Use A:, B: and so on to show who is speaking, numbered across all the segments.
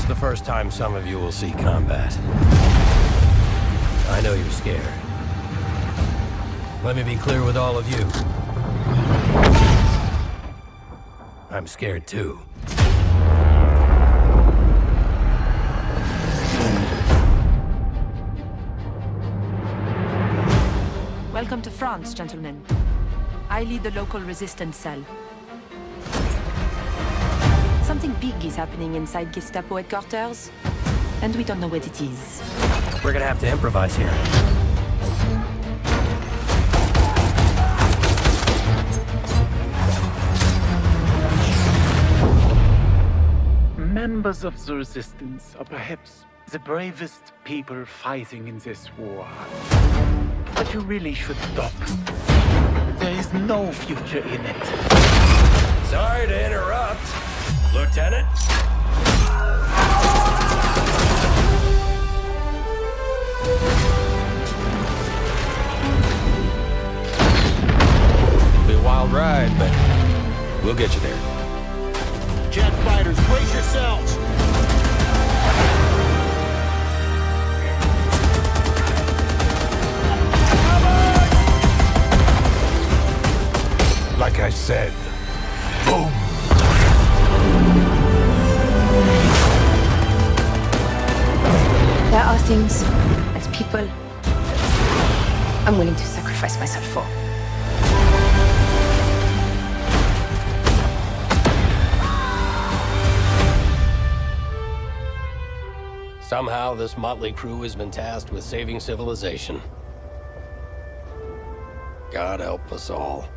A: the first time some of you will see combat. I know you're scared. Let me be clear with all of you. I'm scared too.
B: Welcome to France, gentlemen. I lead the local resistance cell. Something big is happening inside Gestapo headquarters, and we don't know what it is.
A: We're gonna have to improvise here.
C: Members of the resistance are perhaps the bravest people fighting in this war. But you really should stop. There is no future in it.
A: Sorry to interrupt, Lieutenant. Be a wild ride, but we'll get you there.
D: Jet fighters, brace yourselves!
A: Like I said, boom!
E: There are things, as people, I'm willing to sacrifice myself for.
A: Somehow, this motley crew has been tasked with saving civilization. God help us all.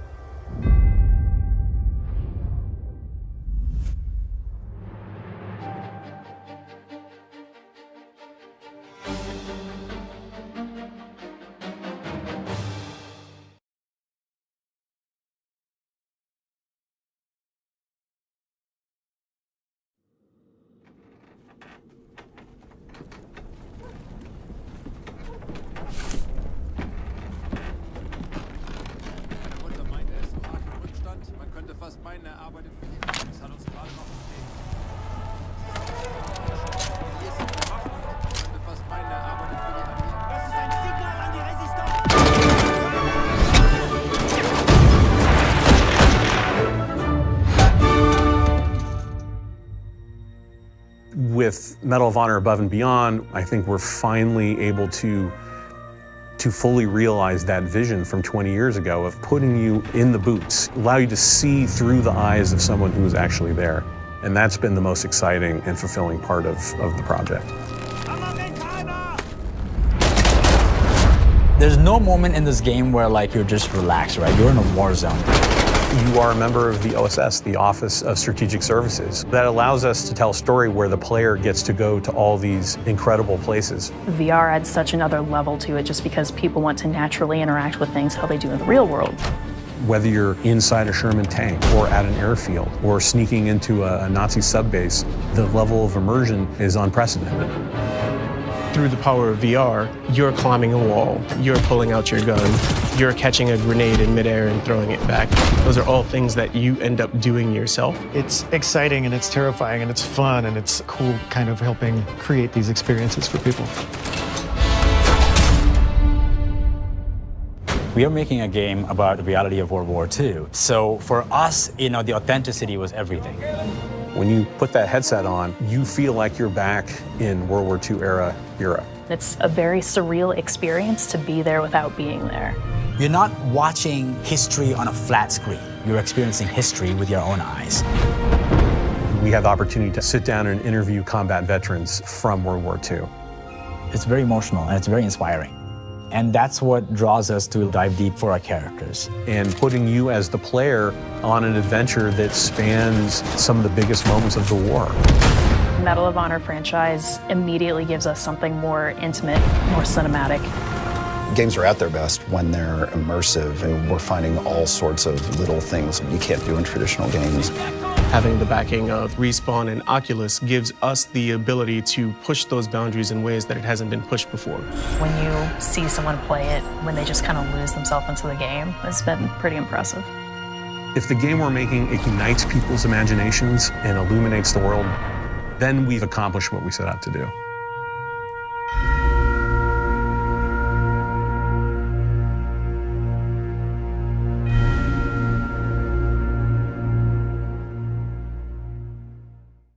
F: With Medal of Honor Above and Beyond, I think we're finally able to fully realize that vision from 20 years ago of putting you in the boots, allow you to see through the eyes of someone who is actually there. And that's been the most exciting and fulfilling part of the project.
G: There's no moment in this game where like you're just relaxed, right? You're in a war zone.
F: You are a member of the OSS, the Office of Strategic Services. That allows us to tell a story where the player gets to go to all these incredible places.
H: VR adds such another level to it just because people want to naturally interact with things how they do in the real world.
F: Whether you're inside a Sherman tank or at an airfield or sneaking into a Nazi subbase, the level of immersion is unprecedented.
I: Through the power of VR, you're climbing a wall, you're pulling out your gun, you're catching a grenade in midair and throwing it back. Those are all things that you end up doing yourself.
J: It's exciting and it's terrifying and it's fun and it's cool kind of helping create these experiences for people.
G: We are making a game about the reality of World War II. So for us, the authenticity was everything.
F: When you put that headset on, you feel like you're back in World War II era Europe.
H: It's a very surreal experience to be there without being there.
G: You're not watching history on a flat screen. You're experiencing history with your own eyes.
F: We have the opportunity to sit down and interview combat veterans from World War II.
G: It's very emotional and it's very inspiring. And that's what draws us to dive deep for our characters.
F: And putting you as the player on an adventure that spans some of the biggest moments of the war.
H: Medal of Honor franchise immediately gives us something more intimate, more cinematic.
K: Games are at their best when they're immersive, and we're finding all sorts of little things you can't do in traditional games.
I: Having the backing of Respawn and Oculus gives us the ability to push those boundaries in ways that it hasn't been pushed before.
H: When you see someone play it, when they just kind of lose themselves into the game, it's been pretty impressive.
F: If the game we're making ignites people's imaginations and illuminates the world, then we've accomplished what we set out to do.